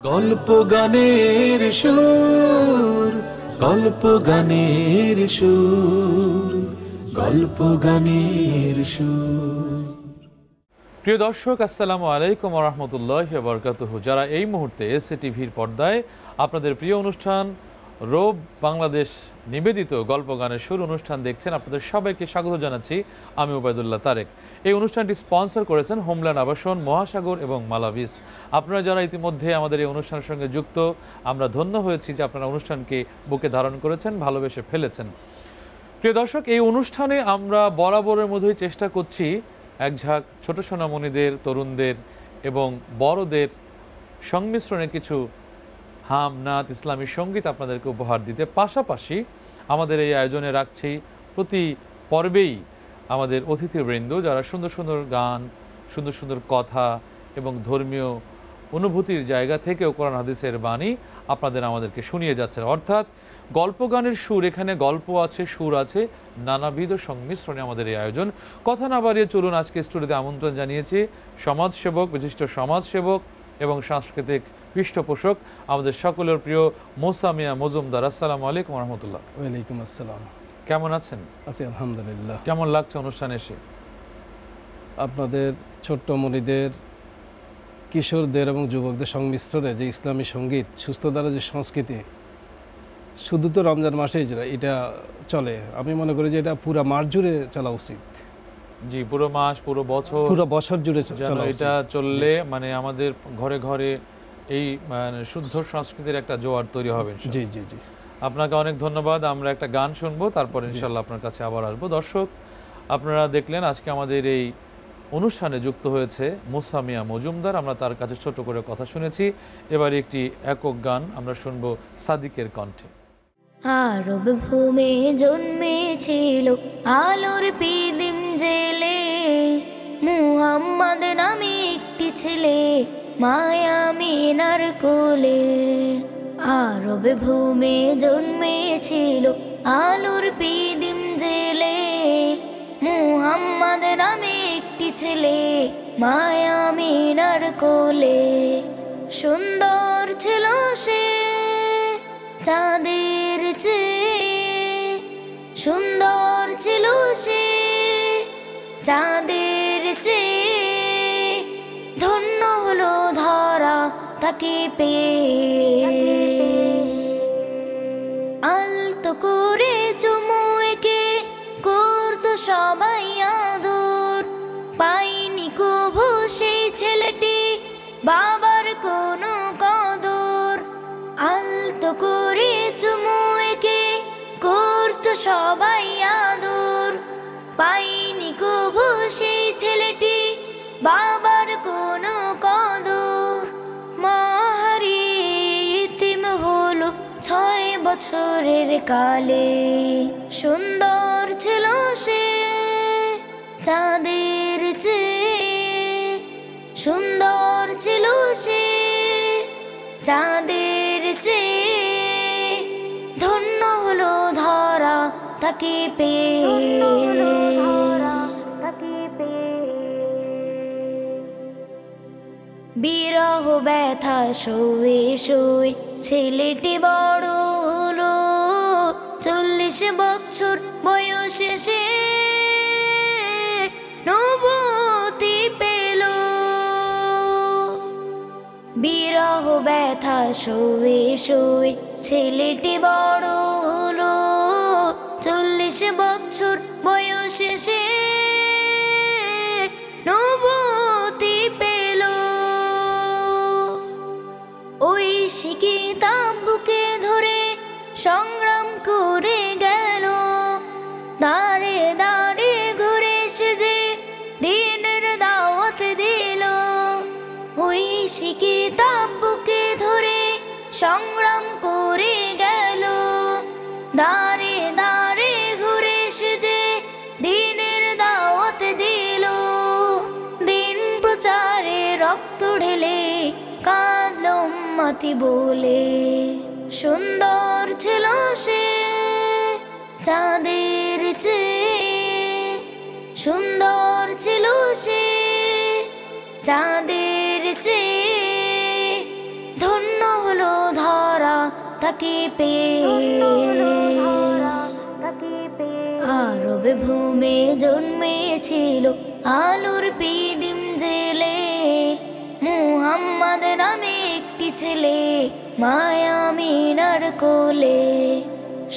গল্প গানের সুর, গল্প গানের সুর, গল্প গানের সুর। প্রিয় দর্শক, আসসালামু আলাইকুম ওয়া রাহমাতুল্লাহি ওয়া বারাকাতুহু। যারা এই মুহূর্তে এসএ টিভির পর্দায় আপনাদের প্রিয় অনুষ্ঠান রোব বাংলাদেশ নিবেদিত গল্প গানের সুর অনুষ্ঠান দেখছেন, আপনাদের সবাইকে স্বাগত জানাচ্ছি। আমি উবাইদুল্লাহ তারেক। এই অনুষ্ঠানটি স্পন্সর করেছেন হোমল্যান্ড আবাসন, মহাসাগর এবং মালাভিস। আপনারা যারা ইতিমধ্যে আমাদের এই অনুষ্ঠানের সঙ্গে যুক্ত, আমরা ধন্য হয়েছি যে আপনারা অনুষ্ঠানকে বুকে ধারণ করেছেন, ভালোবেসে ফেলেছেন। প্রিয় দর্শক, এই অনুষ্ঠানে আমরা বরাবরের মধ্যেই চেষ্টা করছি এক ঝাঁক ছোট সোনামণিদের, তরুণদের এবং বড়দের সংমিশ্রণে কিছু হাম, নাত, ইসলামী সঙ্গীত আপনাদেরকে উপহার দিতে। পাশাপাশি আমাদের এই আয়োজনে রাখছি প্রতি পর্বেই আমাদের অতিথিবৃন্দ যারা সুন্দর সুন্দর গান, সুন্দর সুন্দর কথা এবং ধর্মীয় অনুভূতির জায়গা থেকেও কোরআন হাদিসের বাণী আপনাদের আমাদেরকে শুনিয়ে যাচ্ছেন। অর্থাৎ গল্প গানের সুর, এখানে গল্প আছে, সুর আছে, নানাবিধ সংমিশ্রণে আমাদের এই আয়োজন। কথা না বাড়িয়ে চলুন আজকে স্টুডিওতে আমন্ত্রণ জানিয়েছি সমাজসেবক, বিশিষ্ট সমাজসেবক এবং সাংস্কৃতিক পৃষ্ঠপোষক আমাদের সকলের প্রিয় মৌসা মিয়া মজুমদার। আসসালামু আলাইকুম ওয়া রাহমাতুল্লাহ। ওয়ালাইকুম আসসালাম। কেমন আছেন? আছি আলহামদুলিল্লাহ। কেমন লাগছে অনুষ্ঠানে এসে? আপনাদের ছোট্ট মুনিদের, কিশোরদের এবং যুবকদের সংমিশ্রণে যে ইসলামী সঙ্গীত, সুস্থ দ্বারা যে সংস্কৃতি, শুধু তো রমজান মাসেই এটা চলে, আমি মনে করি যে এটা পুরো মাস জুড়ে চলা উচিত। জি, পুরো মাস, পুরো বছর জুড়ে চলা এটা চললে মানে আমাদের ঘরে ঘরে এই শুদ্ধ সংস্কৃতির একটা জোয়ার তৈরি হবে। জি জি জি, আপনাকে অনেক ধন্যবাদ। আমরা একটা গান শুনবো, তারপর ইনশাল্লাহ আপনার কাছে আবার আসবো। দর্শক, আপনারা দেখলেন আজকে আমাদের এই অনুষ্ঠানে যুক্ত হয়েছে মৌসা মিয়া মজুমদার। আমরা তার কাছে ছোট করে কথা শুনেছি। এবার একটি একক গান আমরা শুনবো সাদিকের কণ্ঠে। আরব ভূমে জন্মেছিল আলোর পিদিম জেলে, মুহাম্মদ নামে একটি ছেলে মায়া মিনার কোলে। আরব ভূমে জন্মেছিল আলোর পিদিম জেলে, মুহাম্মদ নামে একটি ছেলে মায়া মিনার কোলে। সুন্দর ছিল সে চাঁদের চেয়ে, সুন্দর ছিল সে চাঁদের চেয়ে, ধন্য হলো ধরা তাকে পেয়ে। আলতো করে চুমু এঁকে করতো সবাই আদর, পাইনি কভু সেই ছেলেটি বাবার কোনো কদর। আলতো করে চুমু এঁকে করতো সবাই আদর, পাইনি কভু সেই ছেলেটি বাবার কোনো কদর। মা হারিয়ে ইতিম হলো 6 বছরের কালে, সুন্দর ছিল সে চাঁদের চেয়ে, সুন্দর ছিল সে চাঁদের চেয়ে, ধন্য হলো ধরা তাকে পেয়ে। বিরহ ব্যথা শুয়ে শুয়ে ছেলেটি বড় হলো, 40 বছর বয়সে সে নবুয়তি পেল। বিরহ ব্যথা শুয়ে শুয়ে ছেলেটি বড় হলো, 40 বছর বয়সে সে নবুয়তি পেল। ওই শিখি তার বুকে ধরে সংগ্রাম করে গেল, দাঁড়ে দাঁড়ে ঘুরে সে যে দিনের দাওয়াত দিল। ওই শিখি তার বুকে ধরে সংগ্রাম করে গেল, দাঁড়ে দাঁড়ে ঘুরে সে যে দিনের দাওয়াত দিল। দিন প্রচারে রক্ত ঢেলে কাঁদল উম্মতি বলে, সুন্দর ছিল সে চাঁদের চেয়ে, সুন্দর ছিল সে চাঁদের চেয়ে, ধন্য তাকে পেয়ে আরবে ভূমে জন্মেছিল আলোর পিদিম জেলে মুহাম্মদ নামে একটি ছেলে মায়া মিনার কোলে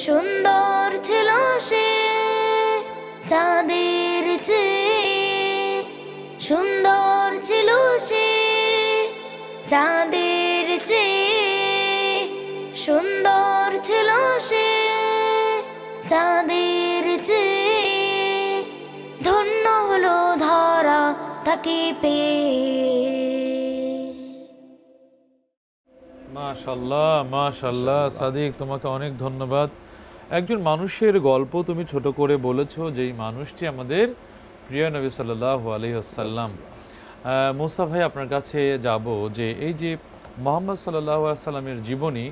সুন্দর ছিল সে চাঁদের চেয়ে সুন্দর ছিল সে চাঁদের চেয়ে সুন্দর ছিল সে চাঁদের চেয়ে ধন্য হলো ধরা তাকে পেয়ে মাশাআল্লাহ মাশাআল্লাহ সাদিক, তোমাকে অনেক ধন্যবাদ। একজন মানুষের গল্প তুমি ছোট করে বলেছো, যেই মানুষটি আমাদের প্রিয় নবী সাল্লাল্লাহু আলাইহি ওয়াসাল্লাম। মুসা ভাই, আপনার কাছে যাব যে এই যে মুহাম্মদ সাল্লাল্লাহু আলাইহি ওয়াসাল্লামের জীবনী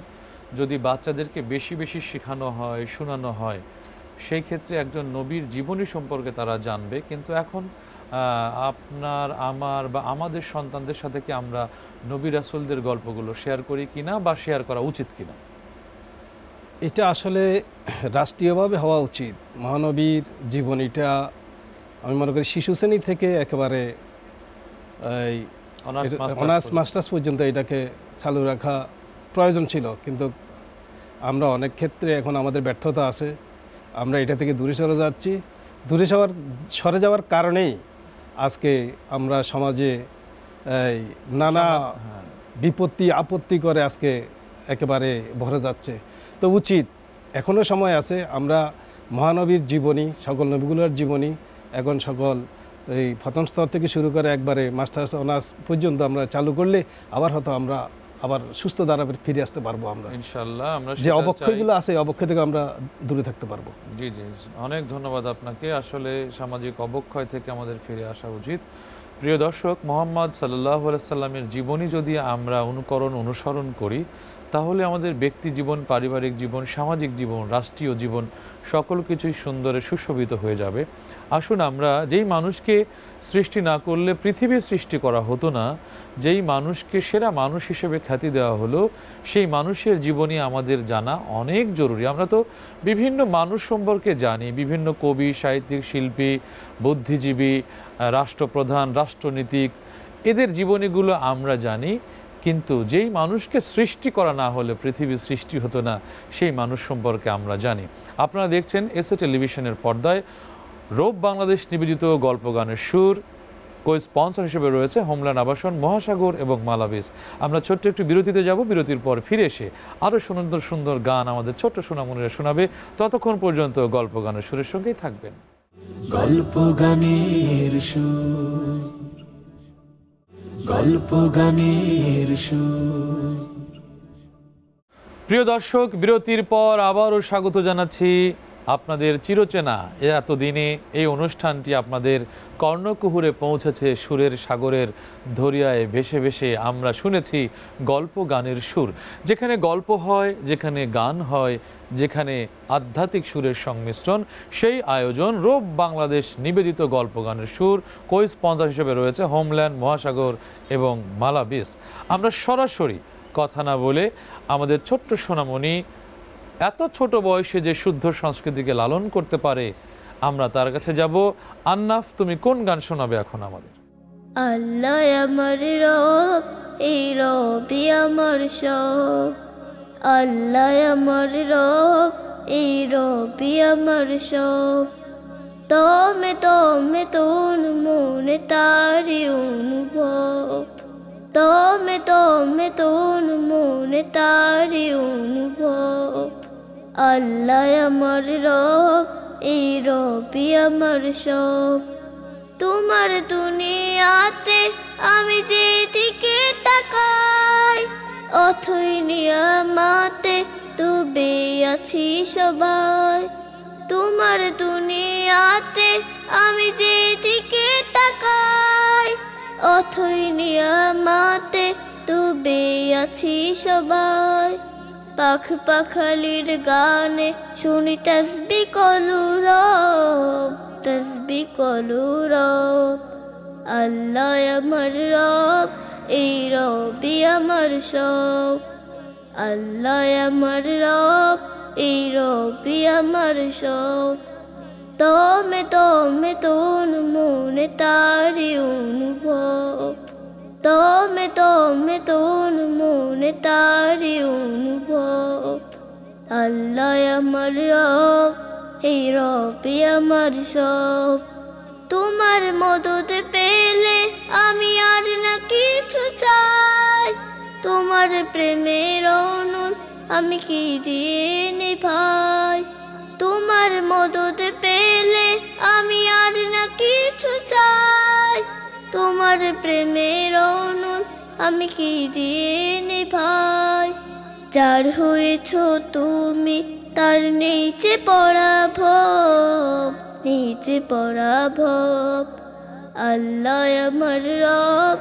যদি বাচ্চাদেরকে বেশি বেশি শেখানো হয়, শোনানো হয়, সেই ক্ষেত্রে একজন নবীর জীবনী সম্পর্কে তারা জানবে। কিন্তু এখন আপনার, আমার বা আমাদের সন্তানদের সাথে কি আমরা নবী রাসূলদের গল্পগুলো শেয়ার করি কিনা বা শেয়ার করা উচিত কিনা? এটা আসলে রাষ্ট্রীয়ভাবে হওয়া উচিত। মহানবীর জীবনীটা আমি মনে করি শিশু শ্রেণী থেকে একেবারে এই অনার্স মাস্টার্স পর্যন্ত এটাকে চালু রাখা প্রয়োজন ছিল, কিন্তু আমরা অনেক ক্ষেত্রে এখন আমাদের ব্যর্থতা আছে। আমরা এটা থেকে দূরে সরে যাওয়ার কারণেই আজকে আমরা সমাজে নানা বিপত্তি আপত্তি করে আজকে একেবারে ভরে যাচ্ছে। তো উচিত, এখনও সময় আছে, আমরা মহানবীর জীবনী, সকল নবীগুলোর জীবনী এখন সকল এই প্রথম স্তর থেকে শুরু করে একবারে মাস্টার্স অনার্স পর্যন্ত আমরা চালু করলে আবার হয়তো আমরা আবার সুস্থ ধারা ফিরে আসতে পারবো। আমরা ইনশাআল্লাহ আমরা যে অবক্ষয়গুলো আছে অবক্ষয় থেকে আমরা দূরে থাকতে পারবো। জি জি, অনেক ধন্যবাদ আপনাকে। আসলে সামাজিক অবক্ষয় থেকে আমাদের ফিরে আসা উচিত। প্রিয় দর্শক, মুহাম্মদ সাল্লাল্লাহু আলাইহি সাল্লামের জীবনী যদি আমরা অনুসরণ করি, তাহলে আমাদের ব্যক্তি জীবন, পারিবারিক জীবন, সামাজিক জীবন, রাষ্ট্রীয় জীবন সকল কিছুই সুন্দরে সুশোভিত হয়ে যাবে। আসুন আমরা যেই মানুষকে সৃষ্টি না করলে পৃথিবীর সৃষ্টি করা হতো না, যেই মানুষকে সেরা মানুষ হিসেবে খ্যাতি দেওয়া হলো, সেই মানুষের জীবনী আমাদের জানা অনেক জরুরি। আমরা তো বিভিন্ন মানুষ সম্পর্কে জানি, বিভিন্ন কবি, সাহিত্যিক, শিল্পী, বুদ্ধিজীবী, রাষ্ট্রপ্রধান, রাষ্ট্রনীতিক, এদের জীবনীগুলো আমরা জানি, কিন্তু যেই মানুষকে সৃষ্টি করা না হলে পৃথিবীর সৃষ্টি হতো না, সেই মানুষ সম্পর্কে আমরা জানি। আপনারা দেখছেন এসএ টেলিভিশনের পর্দায় রোব বাংলাদেশ নিবেদিত গল্প গানের সুর। স্পন্সর হিসেবে রয়েছে হোমল্যান্ড আবাসন, মহাসাগর এবং মালাবিস। আমরা ছোট্ট একটু বিরতিতে যাব, বিরতির পর ফিরে এসে আরও সুন্দর সুন্দর গান আমাদের ছোট্ট সোনামণিরা শোনাবে। ততক্ষণ পর্যন্ত গল্প গানের সুরের সঙ্গেই থাকবেন। গল্প গানের সুর, গল্প গানের সুর। প্রিয় দর্শক, বিরতির পর আবারও স্বাগত জানাচ্ছি আপনাদের চিরচেনা এতদিনে এই অনুষ্ঠানটি আপনাদের কর্ণকুহুরে পৌঁছেছে সুরের সাগরের দরিয়ায় ভেসে ভেসে। আমরা শুনেছি গল্প গানের সুর, যেখানে গল্প হয়, যেখানে গান হয়, যেখানে আধ্যাত্মিক সুরের সংমিশ্রণ। সেই আয়োজন রোব বাংলাদেশ নিবেদিত গল্প গানের সুর। স্পন্সর হিসেবে রয়েছে হোমল্যান্ড, মহাসাগর এবং মালাবিস। আমরা সরাসরি কথা না বলে আমাদের ছোট্ট সোনামণি এত ছোট বয়সে যে শুদ্ধ সংস্কৃতিকে লালন করতে পারে, আমরা তার কাছে যাব। আন্নাফ, তুমি কোন গান শোনাবে এখন আমাদের? আল্লাহ আমার রব, এই রবি আমার সব। আল্লাহ আমার রব, এই রবি আমার সব। তমে তমে তোর মনে তারি অনুভব। তমে তমে তোর মনে তারি অনুভব। আল্লাহ আমার রব, এই রবি আমার সব। তোমার দুনিয়াতে আমি যেদিকে তাকাই, অথই নিয়ামতে ডুবে আছি সবাই। তোমার দুনিয়াতে আমি যেদিকে তাকাই, অথই নিয়ামতে ডুবে আছি সবাই। পাখ পাখালির গানে শুনি তাসবিহ কলু রব, তাসবিহ কলু রব। আল্লাহ আমার রব, এই রবি আমার সব। আল্লাহ আমার রব এই রবি আমার সব তমে তমে তোন মনে তারি অনুভব তমে তমে তোন মনে তারি অনুভব আল্লাহ আমার রব এই রবি আমার সব তোমার মদত পেলে আমি আর না কিছু চাই তোমার প্রেমের অনুন আমি কি দিয়ে নিভাই তোমার মদত পেলে আমি আর না কিছু চাই তোমার প্রেমের অনুন আমি কি দিয়ে নিভাই যার হয়েছ তুমি তার নিচে পরাভব নিচে পরাভব আল্লাহ আমার রব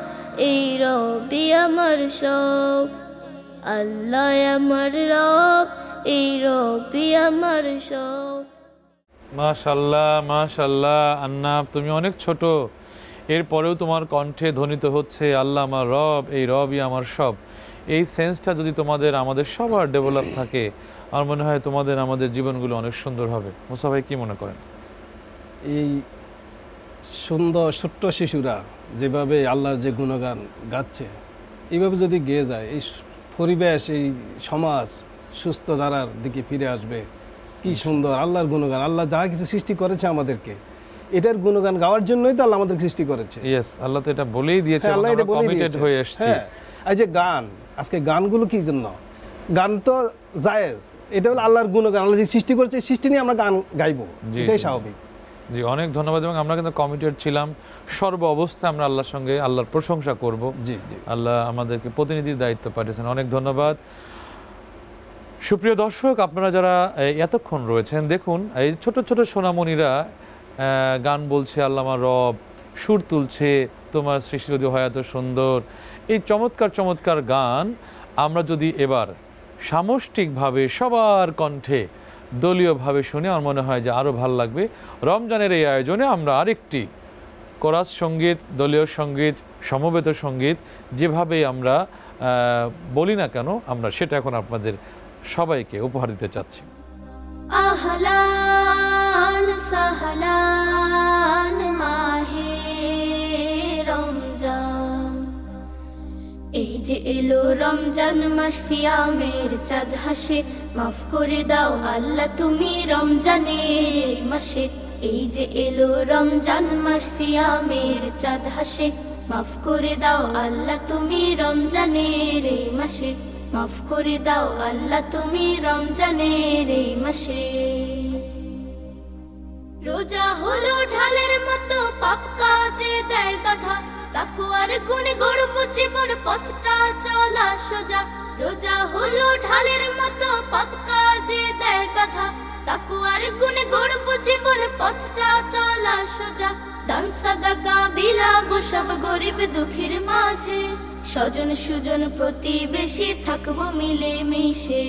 এই রবি আমার সব আল্লাহ আমার রব এই রবি আমার সব মাশাআল্লাহ মাশাআল্লাহ। আন্নাব, তুমি অনেক ছোট, এরপরেও তোমার কণ্ঠে ধ্বনিত হচ্ছে আল্লাহ আমার রব এই রবই আমার সব। এই সেন্সটা যদি তোমাদের আমাদের সবার ডেভেলপ থাকে, আমার মনে হয় তোমাদের আমাদের জীবনগুলো অনেক সুন্দর হবে। মুসা ভাই কি মনে করেন? এই সুন্দর ছোট্ট শিশুরা যেভাবে আল্লাহর যে গুণগান গাচ্ছে, এইভাবে যদি গেয়ে যায়, এই পরিবেশ এই সমাজ সুস্থ ধারার দিকে ফিরে আসবে। কি সুন্দর আল্লাহর গুণগান! আল্লাহ যা কিছু সৃষ্টি করেছে আমাদেরকে, এটার গুণগান গাওয়ার জন্যই তো আল্লাহ আমাদের সৃষ্টি করেছে। ইয়েস, আল্লাহ তো এটা বলেই দিয়েছে, আল্লাহ এটা বলেই কমিটেড দিয়েছে। হয়ে এসেছি। হ্যাঁ, এই যে গান, আজকে গানগুলো কি জন্য? গান তো জায়েজ, এটা হলো আল্লাহর গুণগান। আল্লাহ যে সৃষ্টি করেছে, সৃষ্টি নিয়ে আমরা গান গাইবো, এটাই স্বাভাবিক। জি, অনেক ধন্যবাদ। এবং আমরা কিন্তু কমিটেড ছিলাম, সর্ব অবস্থায় আমরা আল্লাহর সঙ্গে আল্লাহর প্রশংসা করব। জি জি, আল্লাহ আমাদেরকে প্রতিনিধির দায়িত্ব পাঠিয়েছেন, অনেক ধন্যবাদ। সুপ্রিয় দর্শক, আপনারা যারা এতক্ষণ রয়েছেন, দেখুন এই ছোট ছোট সোনামণিরা গান বলছে আল্লাহ আমার রব, সুর তুলছে তোমার সৃষ্টি যদি হয় এত সুন্দর। এই চমৎকার চমৎকার গান আমরা যদি এবার সামষ্টিকভাবে সবার কণ্ঠে দলীয়ভাবে শুনে, আমার মনে হয় যে আরও ভালো লাগবে। রমজানের এই আয়োজনে আমরা আরেকটি কোরাস সঙ্গীত, দলীয় সঙ্গীত, সমবেত সঙ্গীত যেভাবে আমরা বলি না কেন, আমরা সেটা এখন আপনাদের সবাইকে উপহার দিতে চাচ্ছি। আহলান সাহলান মাহে রমজান, এই যে এলো রমজান মাস, সিয়ামের চাঁদ হাসে, মাফ করে দাও আল্লাহ তুমি রমজানের মাসে। এই যে এলো রমজান মাস, সিয়ামের চাঁদ হাসে, মাফ করে দাও আল্লাহ তুমি রমজানের মাসে। মাফ করে দাও আল্লাহ তুমি রমজানের মাসে। রোজা হলো ঢালের মতো, পাপ কাজে দেয় বাধা, তাকওয়ার গুণে গড়ব জীবন, পথটা চলা সোজা। রোজা হলো ঢালের মতো, পাপ কাজে দেয় বাধা, তাকওয়ার গুণে গড়ব জীবন, পথটা চলা সোজা। দান সাদাকা বিলাবো সব গরিব দুঃখীর মাঝে, স্বজন সুজন প্রতিবেশী থাকবো মিলে মিশে।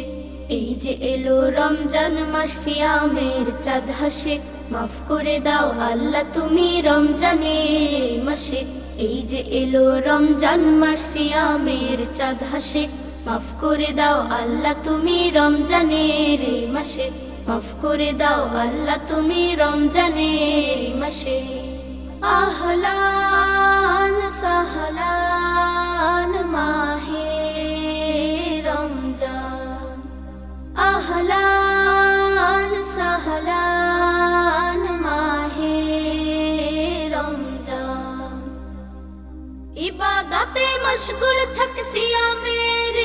এই যে এলো রমজান মাস, সিয়ামের চাঁদ হাসে, মাফ করে দাও আল্লাহ তুমি রমজানের মাসে। এই যে এলো রমজান মাস, সিয়ামের চাঁদ হাসে, মাফ করে দাও আল্লাহ তুমি রমজানের মাসে। মাফ করে দাও আল্লাহ তুমি রমজানের মাসে। আহলান সাহলান মাহে রমজান, আহলান সাহলান মাহে রমজান। ইবাদতে মশগুল থাক সিয়ামের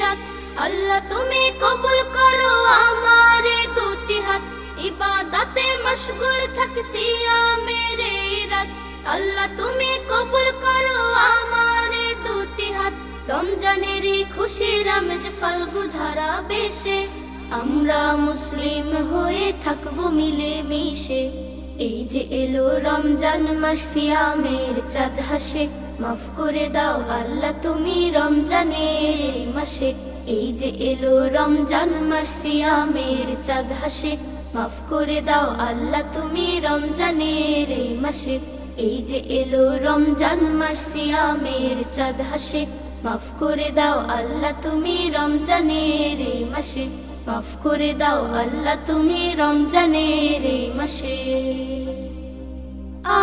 রাত, আল্লাহ তুমি কবুল করো আমার দুটি হাত। ইবাদতে মশগুল থাক সিয়ামের রাত, আল্লাহ তুমি কবুল করো আমার দুটি হাত। রমজানের খুশি রমজ ফাল্গু ধারা বেশে, আমরা মুসলিম হয়ে থাকবো মিলে মিশে। এই যে এলো রমজান মাস, সিয়ামের চাঁদ হাসে, মাফ করে দাও আল্লাহ তুমি রমজানের মাসে। এই যে এলো রমজান মাস, সিয়ামের চাঁদ হাসে, মাফ করে দাও আল্লাহ তুমি রমজানের মাসে। এই যে এলো রমজান মাস, সিয়ামের চাঁদ হাসে, মাফ করে দাও আল্লাহ তুমি রমজানের এই মাসে, মাফ করে দাও আল্লাহ তুমি রমজানের এই মাসে।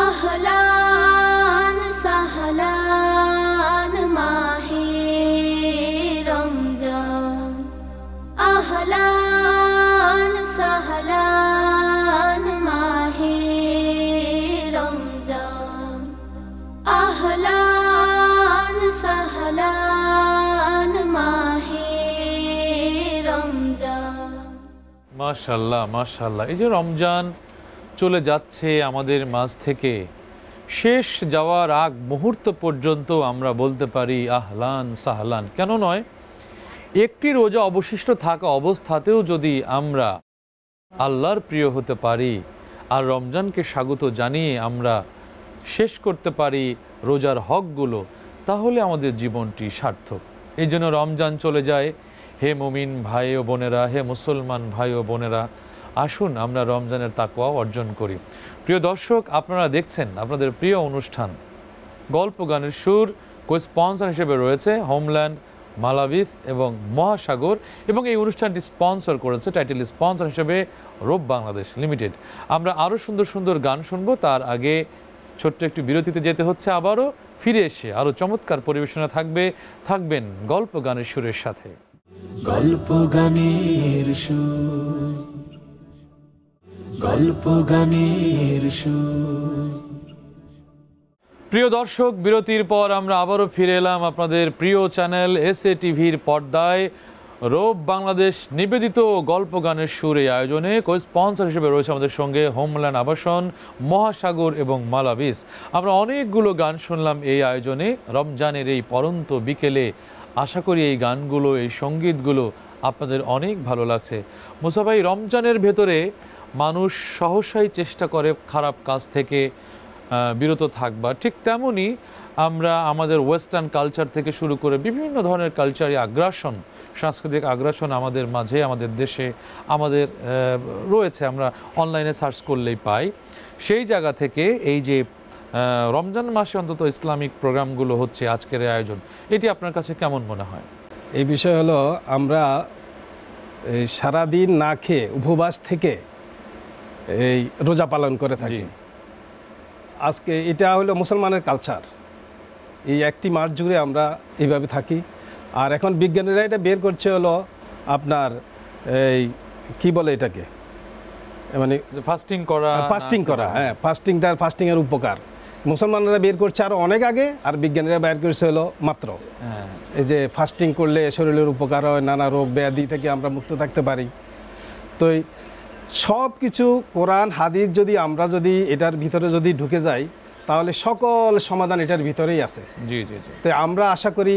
আহলান সাহলান মাহে রমজান, আহলান সাহলান মাহে রমজান, আহলান সাহলান মাহে রমজান। মাশাআল্লাহ মাশাআল্লাহ। এই যে রমজান চলে যাচ্ছে আমাদের মাঝ থেকে, শেষ যাওয়ার আগ মুহূর্ত পর্যন্ত আমরা বলতে পারি আহলান সাহলান। কেন নয়, একটি রোজা অবশিষ্ট থাকা অবস্থাতেও যদি আমরা আল্লাহর প্রিয় হতে পারি আর রমজানকে স্বাগত জানিয়ে আমরা শেষ করতে পারি রোজার হকগুলো, তাহলে আমাদের জীবনটি সার্থক। এই জন্য রমজান চলে যায়। হে মুমিন ভাই ও বোনেরা, হে মুসলমান ভাই ও বোনেরা, আসুন আমরা রমজানের তাকওয়া অর্জন করি। প্রিয় দর্শক, আপনারা দেখছেন আপনাদের প্রিয় অনুষ্ঠান গল্প গানের সুর। কো-স্পন্সর হিসেবে রয়েছে হোমল্যান্ড, মালাভিস এবং মহাসাগর, এবং এই অনুষ্ঠানটি স্পন্সর করেছে, টাইটেল স্পন্সর হিসেবে রোব বাংলাদেশ লিমিটেড। আমরা আরও সুন্দর সুন্দর গান শুনবো, তার আগে ছোট্ট একটু বিরতিতে যেতে হচ্ছে। আবারও ফিরে এসে আরও চমৎকার পরিবেশনা থাকবেন গল্প গানের সুরের সাথে। গল্প গানের সুর, গল্প গানের সুর। প্রিয় দর্শক, বিরতির পর আমরা আবারও ফিরে এলাম আপনাদের প্রিয় চ্যানেল এসএটিভির পর্দায় রোব বাংলাদেশ নিবেদিত গল্প গানের সুর এই আয়োজনে। কো-স্পন্সর হিসেবে রয়েছে আমাদের সঙ্গে হোমল্যান্ড আবাসন, মহাসাগর এবং মালাভিস। আমরা অনেকগুলো গান শুনলাম এই আয়োজনে রমজানের এই পরন্ত বিকেলে। আশা করি এই গানগুলো, এই সঙ্গীতগুলো আপনাদের অনেক ভালো লাগছে। মুসা ভাই, রমজানের ভেতরে মানুষ সহসাই চেষ্টা করে খারাপ কাজ থেকে বিরত থাকবার, ঠিক তেমনই আমরা আমাদের ওয়েস্টার্ন কালচার থেকে শুরু করে বিভিন্ন ধরনের কালচারি আগ্রাসন, সাংস্কৃতিক আগ্রাসন আমাদের মাঝে, আমাদের দেশে আমাদের রয়েছে। আমরা অনলাইনে সার্চ করলেই পাই। সেই জায়গা থেকে এই যে রমজান মাসে অন্তত ইসলামিক প্রোগ্রামগুলো হচ্ছে, আজকের এই আয়োজন, এটি আপনার কাছে কেমন মনে হয়? এই বিষয় হলো, আমরা এই সারাদিন না খেয়ে উপবাস থেকে এই রোজা পালন করে থাকি। আজকে এটা হলো মুসলমানের কালচার। এই একটি মাস জুড়ে আমরা এইভাবে থাকি। আর এখন বিজ্ঞানীরা এটা বের করছে হলো আপনার এই কি বলে এটাকে, মানে ফাস্টিং করা। হ্যাঁ, ফাস্টিংয়ের উপকার মুসলমানরা বের করছে আরও অনেক আগে, আর বিজ্ঞানীরা বের করছে হলো মাত্র। এই যে ফাস্টিং করলে শরীরের উপকার হয়, নানা রোগ ব্যাধি থেকে আমরা মুক্ত থাকতে পারি। তো সব কিছু কোরআন হাদিস আমরা যদি এটার ভিতরে যদি ঢুকে যাই, তাহলে সকল সমাধান এটার ভিতরেই আছে। জি জি জি। তো আমরা আশা করি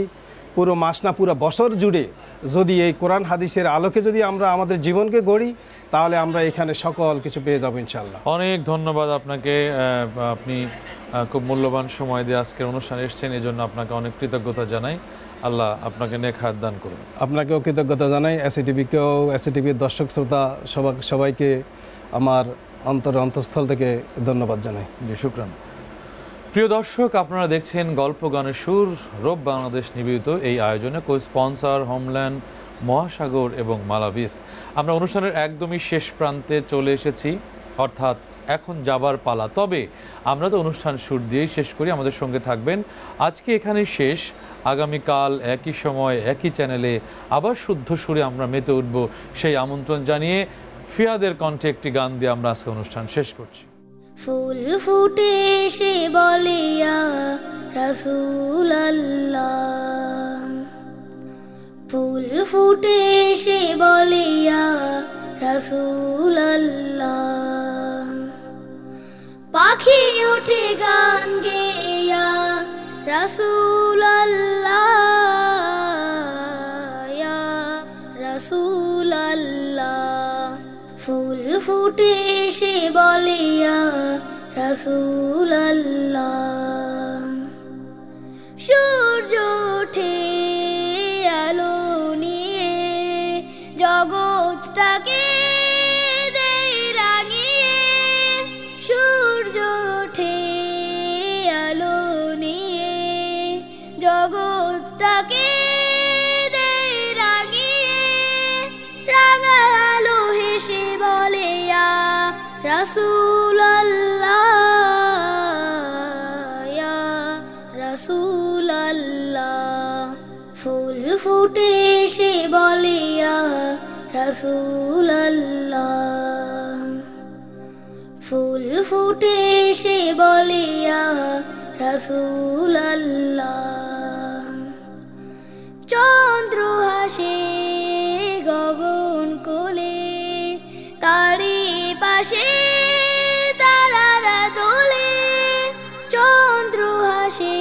পুরো মাস না পুরো বছর জুড়ে যদি এই কোরআন হাদিসের আলোকে যদি আমরা আমাদের জীবনকে গড়ি, তাহলে আমরা এখানে সকল কিছু পেয়ে যাবো ইনশাআল্লাহ। অনেক ধন্যবাদ আপনাকে। আপনি খুব মূল্যবান সময় দিয়ে আজকের অনুষ্ঠানে এসেছেন, এই জন্য আপনাকে অনেক কৃতজ্ঞতা জানাই। আল্লাহ আপনাকে নেক হায়াত দান করুন। আপনাকেও কৃতজ্ঞতা জানাই, এসএটিভিকেও, এসএটিভির দর্শক শ্রোতা সবাইকে আমার অন্তঃস্থল থেকে ধন্যবাদ জানাই। জি, শুকরান। প্রিয় দর্শক, আপনারা দেখছেন গল্প গানের সুর, রোব বাংলাদেশ নিবেদিত এই আয়োজনে। কো-স্পন্সর হোমল্যান্ড, মহাসাগর এবং মালাভিস। আমরা অনুষ্ঠানের একদমই শেষ প্রান্তে চলে এসেছি, অর্থাৎ এখন যাবার পালা। তবে আমরা তো অনুষ্ঠান সুর দিয়েই শেষ করি। আমাদের সঙ্গে থাকবেন। আজকে এখানেই শেষ। আগামীকাল একই সময় একই চ্যানেলে আবার শুদ্ধ সুরে আমরা মেতে উঠব, সেই আমন্ত্রণ জানিয়ে ফিয়াদের কণ্ঠে একটি গান দিয়ে আমরা আজকে অনুষ্ঠান শেষ করছি। ফুল ফুটে এসে বলে ইয়া রাসূলুল্লাহ, ফুল ফুটে এসে বলে ইয়া রাসূলুল্লাহ, পাখি ওঠে গান গেয়ে ইয়া রাসূলুল্লাহ, ইয়া রাসূলুল্লাহ, ফুল ফুটে এসে বলে ইয়া রাসূলুল্লাহ, সূর্য ওঠে আলো নিয়ে জগৎটাকে দেয় রাঙিয়ে, সূর্য ওঠে আলো নিয়ে জগৎটাকে রাসূল আল্লাহ ইয়া রাসূল আল্লাহ ফুল ফুটে সে বলে ইয়া রাসূল আল্লাহ ফুল ফুটে সে বলে ইয়া রাসূল আল্লাহ চন্দ্র হাসে গগন কোলে তারি পাশে তারারা দোলে চন্দ্র হাসে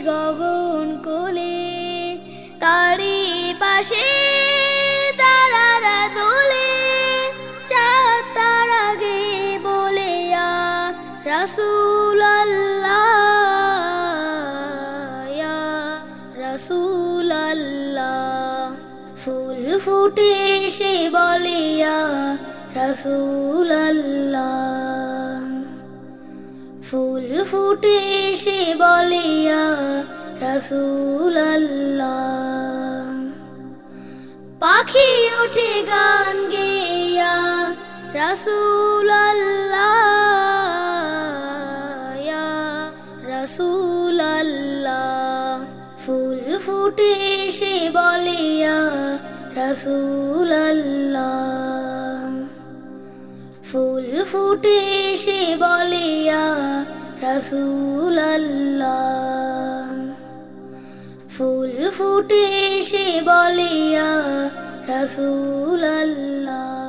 গগন কোলে তারি পাশে তারারা দোলে চাঁদ তারা গে বলে ইয়া রাসূল আল্লাহ ইয়া রাসূল আল্লাহ ফুল ফুটে সে বলে ইয়া রাসূল আল্লাহ ফুল ফুটে সে বলে ইয়া রাসূল আল্লাহ পাখি ওঠে গান গেয়া রাসূল আল্লাহ ইয়া রাসূল আল্লাহ ফুল ফুটে সে বলে ইয়া রাসূল আল্লাহ ফুল ফুটে সে বলে ইয়া রাসূল আল্লাহ ফুল ফুটে সে বলে ইয়া রাসূল আল্লাহ